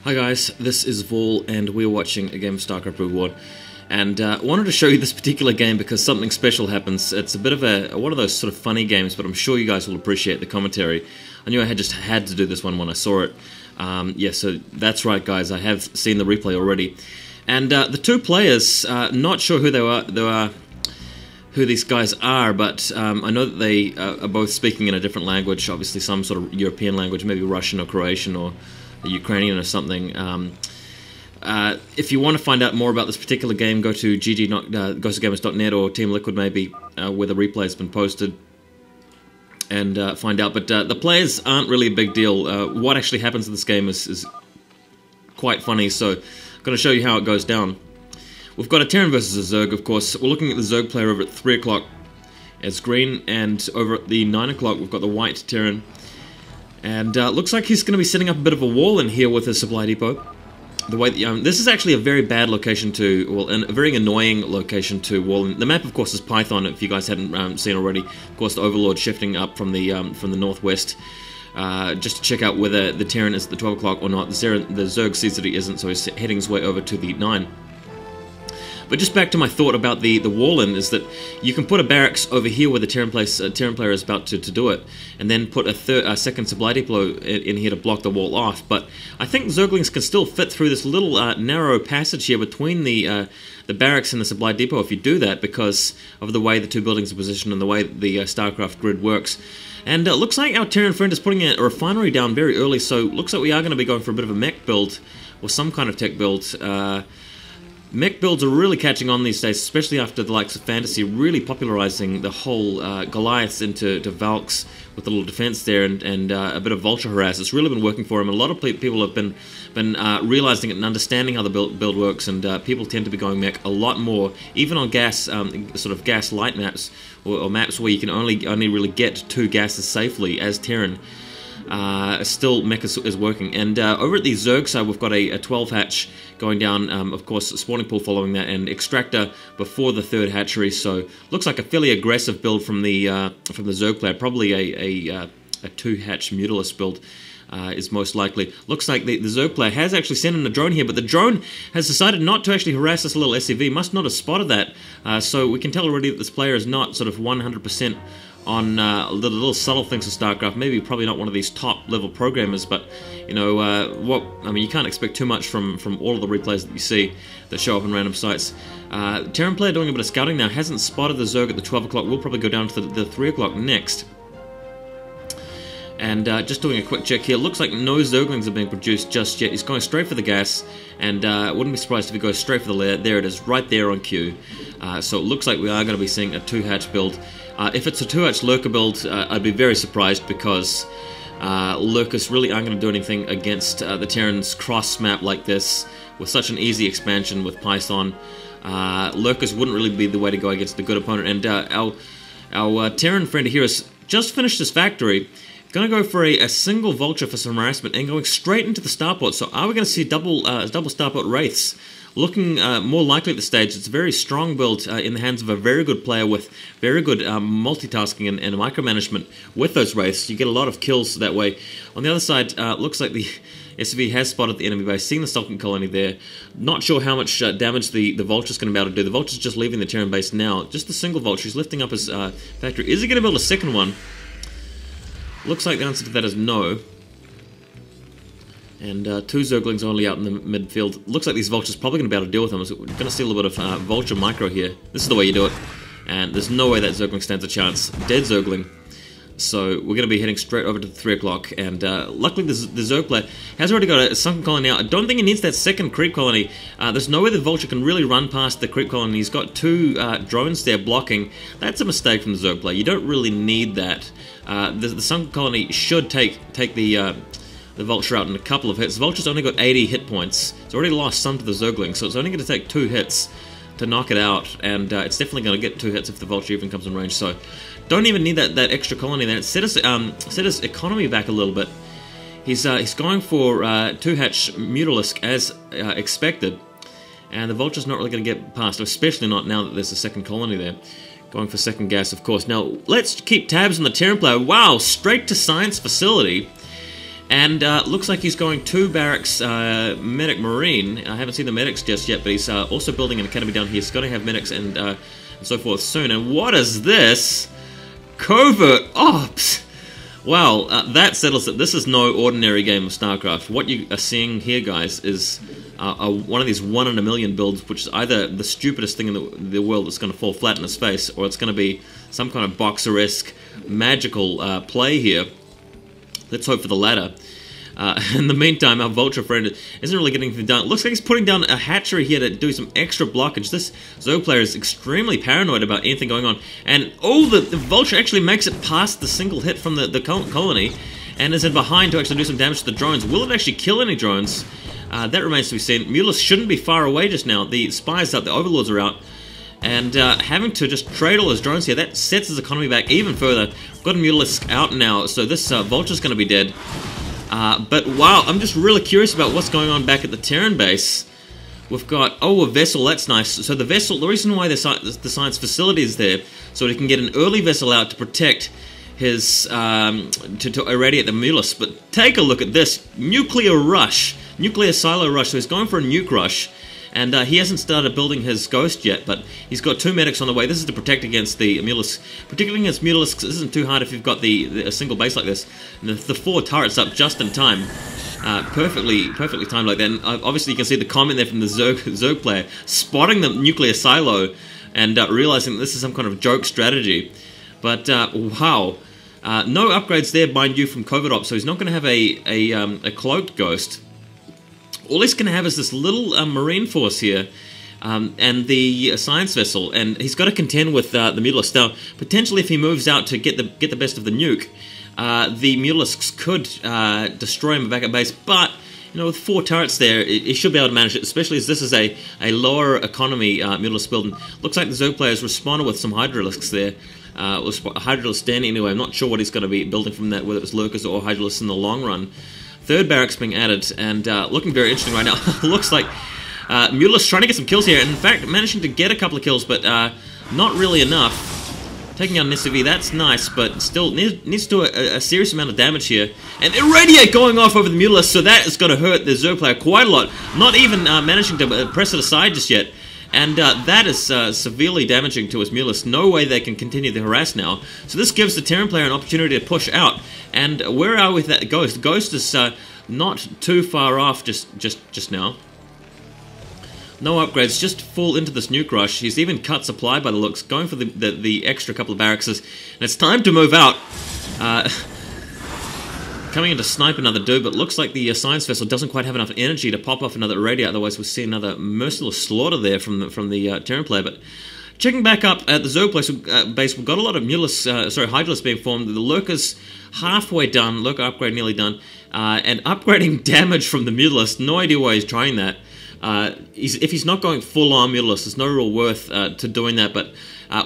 Hi guys, this is Vol and we're watching a game of StarCraft Reward, and wanted to show you this particular game because something special happens. It's a bit of one of those sort of funny games, but I'm sure you guys will appreciate the commentary. I knew I just had to do this one when I saw it. Yeah, so that's right guys, I have seen the replay already. And the two players, not sure who who these guys are, but I know that they are both speaking in a different language, obviously some sort of European language, maybe Russian or Croatian or Ukrainian or something. If you want to find out more about this particular game, go to ghostofgamers.net or Team Liquid maybe, where the replay has been posted, and find out. But the players aren't really a big deal. What actually happens in this game is quite funny, so I'm going to show you how it goes down. We've got a Terran versus a Zerg, of course. We're looking at the Zerg player over at 3 o'clock as green, and over at the 9 o'clock we've got the white Terran. And looks like he's going to be setting up a bit of a wall in here with his supply depot. The way that, this is actually a very bad location to, well, a very annoying location to wall. The map, of course, is Python. If you guys hadn't seen already, of course, the Overlord shifting up from the northwest, just to check out whether the Terran is at the 12 o'clock or not. The Zerg sees that he isn't, so he's heading his way over to the 9. But just back to my thought about the wall-in, is that you can put a barracks over here where the Terran player is about to do it, and then put a second supply depot in here to block the wall off. But I think Zerglings can still fit through this little narrow passage here between the barracks and the supply depot if you do that, because of the way the two buildings are positioned and the way the StarCraft grid works. And it looks like our Terran friend is putting a refinery down very early, so looks like we are going to be going for a bit of a mech build, or some kind of tech build. Mech builds are really catching on these days, especially after the likes of Fantasy really popularizing the whole Goliaths into Valks with a little defense there, and a bit of Vulture harass. It's really been working for him. A lot of people have been realizing it and understanding how the build works, and people tend to be going mech a lot more, even on gas, sort of gas light maps, or maps where you can only really get 2 gases safely as Terran. Still mech is working. And over at the Zerg side we've got a 12 hatch going down, of course a spawning pool following that, and extractor before the 3rd hatchery, so looks like a fairly aggressive build from the Zerg player. Probably a 2 hatch Mutalisk build is most likely. Looks like the Zerg player has actually sent in a drone here, but the drone has decided not to actually harass this little SCV. Must not have spotted that, so we can tell already that this player is not sort of 100% on the little subtle things of StarCraft. Maybe probably not one of these top level programmers, but you know you can't expect too much from all of the replays that you see that show up in random sites. Terran player doing a bit of scouting now, hasn't spotted the Zerg at the 12 o'clock. We'll probably go down to the 3 o'clock next. And just doing a quick check here, looks like no Zerglings are being produced just yet. He's going straight for the gas, and wouldn't be surprised if he goes straight for the lair. There it is, right there on cue. So it looks like we are going to be seeing a 2-hatch build. If it's a 2-hatch Lurker build, I'd be very surprised, because Lurkers really aren't going to do anything against the Terran's cross map like this, with such an easy expansion with Python. Lurkers wouldn't really be the way to go against a good opponent. And our Terran friend here has just finished his factory. Going to go for a single Vulture for some harassment, and going straight into the starport. So are we going to see double starport Wraiths? Looking more likely at this stage. It's a very strong build in the hands of a very good player with very good multitasking and micromanagement with those Wraiths. You get a lot of kills that way. On the other side, looks like the SV has spotted the enemy base, seeing the Sultan colony there. Not sure how much damage the Vulture's going to be able to do. The Vulture's just leaving the Terran base now. Just a single Vulture. He's lifting up his factory. Is he going to build a second one? Looks like the answer to that is no. And 2 Zerglings only out in the midfield. Looks like these Vultures probably going to be able to deal with them. So we're going to see a little bit of Vulture micro here. This is the way you do it. And there's no way that Zergling stands a chance. Dead Zergling. So we're going to be heading straight over to the 3 o'clock. And luckily the Zerg player has already got a sunken colony now. I don't think he needs that second creep colony. There's no way the Vulture can really run past the creep colony. He's got 2 drones there blocking. That's a mistake from the Zerg player. You don't really need that. The sunken colony should take the Vulture out in a couple of hits. The Vulture's only got 80 hit points. It's already lost some to the Zergling, so it's only going to take 2 hits to knock it out, and it's definitely going to get 2 hits if the Vulture even comes in range. So don't even need that extra colony there. Set his economy back a little bit. He's going for 2-hatch Mutalisk as expected, and the Vulture's not really going to get past, especially not now that there's a second colony there. Going for second gas, of course. Now let's keep tabs on the Terran player. Wow, straight to science facility. And looks like he's going 2 barracks medic marine. I haven't seen the medics just yet, but he's also building an academy down here. He's going to have medics and so forth soon. And what is this? Covert ops! Wow, that settles it. This is no ordinary game of StarCraft. What you are seeing here, guys, is one of these 1 in a million builds, which is either the stupidest thing in the world that's going to fall flat in its face, or it's going to be some kind of boxer-esque magical play here. Let's hope for the latter. In the meantime, our Vulture friend isn't really getting anything done. It looks like he's putting down a hatchery here to do some extra blockage. This Zerg player is extremely paranoid about anything going on. And the Vulture actually makes it past the single hit from the colony and is in behind to actually do some damage to the drones. Will it actually kill any drones? That remains to be seen. Mulus shouldn't be far away just now. The spies out, the overlords are out. And having to just trade all his drones here, that sets his economy back even further. We've got a Mulus out now, so this Vulture's going to be dead. But wow, I'm just really curious about what's going on back at the Terran base. We've got, a vessel, that's nice. So the vessel, the reason why the science facility is there, so he can get an early vessel out to protect his, to irradiate the Mulus. But take a look at this, nuclear rush, nuclear silo rush, so he's going for a nuke rush. And he hasn't started building his Ghost yet, but he's got 2 medics on the way. This is to protect against the Mulus, particularly against Mulus, because this isn't too hard if you've got a single base like this. And the 4 turrets up just in time, perfectly timed like that. And obviously you can see the comment there from the Zerg player, spotting the nuclear silo and realizing that this is some kind of joke strategy. But wow, no upgrades there, mind you, from Covert Ops, so he's not going to have a cloaked Ghost. All he's going to have is this little marine force here, and the science vessel, and he's got to contend with the Mulus. Now, potentially, if he moves out to get the best of the nuke, the Mulus could destroy him back at base. But with 4 turrets there, he should be able to manage it. Especially as this is a lower economy Mulus build. And looks like the Zerg players responded with some Hydralisks there. Hydralisk standing anyway. I'm not sure what he's going to be building from that, whether it was Lurkers or Hydralisks in the long run. 3rd barracks being added, and looking very interesting right now. Looks like Mulus trying to get some kills here, and in fact managing to get a couple of kills, but not really enough. Taking out an SCV, that's nice, but still needs to do a serious amount of damage here. And Irradiate going off over the Mulus, so that is going to hurt the Zerg player quite a lot. Not even managing to press it aside just yet. And that is severely damaging to his Mulus. No way they can continue to harass now. So this gives the Terran player an opportunity to push out. And where are we with that Ghost? Ghost is not too far off just now. No upgrades, just full into this nuke rush. He's even cut supply by the looks, going for the extra couple of barracks. And it's time to move out. Coming in to snipe another dude, but looks like the science vessel doesn't quite have enough energy to pop off another irradiate. Otherwise, we'll see another merciless slaughter there from the Terran player. But checking back up at the Zerg base, we've got a lot of Hydralisks being formed. The Lurkers halfway done, Lurker upgrade nearly done, and upgrading damage from the Mulus. No idea why he's trying that. If he's not going full-on Mulus, there's no real worth to doing that. But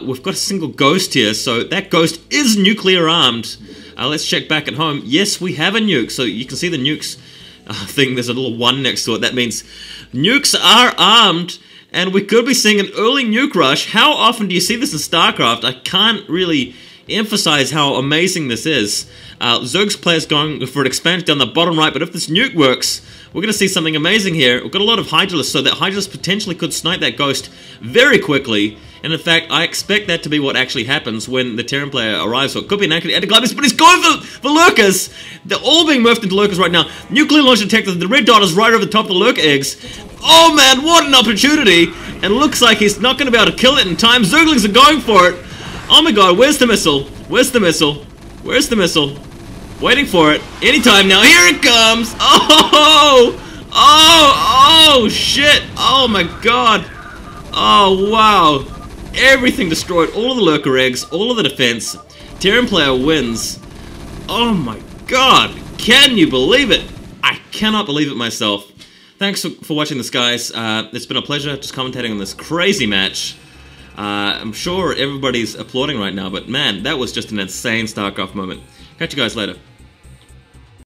we've got a single Ghost here, so that Ghost is nuclear armed. Let's check back at home. Yes, we have a nuke, so you can see the nukes thing. There's a little 1 next to it. That means nukes are armed, and we could be seeing an early nuke rush. How often do you see this in StarCraft? I can't really emphasize how amazing this is. Zerg's players going for an expansion down the bottom right, but if this nuke works, we're going to see something amazing here. We've got a lot of Hydralisks, so that Hydralisk potentially could snipe that Ghost very quickly. And in fact, I expect that to be what actually happens when the Terran player arrives. So it could be an anti-gliders, but he's going for Lurkers. They're all being morphed into Lurkers right now. Nuclear launch detected. The red dot is right over the top of the Lurker eggs. Oh man, what an opportunity! And looks like he's not going to be able to kill it in time. Zerglings are going for it. Oh my god, where's the missile? Where's the missile? Where's the missile? Waiting for it. Anytime now. Here it comes! Oh! Oh! Shit! Oh my god! Oh wow! Everything destroyed. All of the Lurker eggs. All of the defense. Terran player wins. Oh my god! Can you believe it? I cannot believe it myself. Thanks for watching this, guys. It's been a pleasure just commentating on this crazy match. I'm sure everybody's applauding right now, but man, that was just an insane StarCraft moment. Catch you guys later.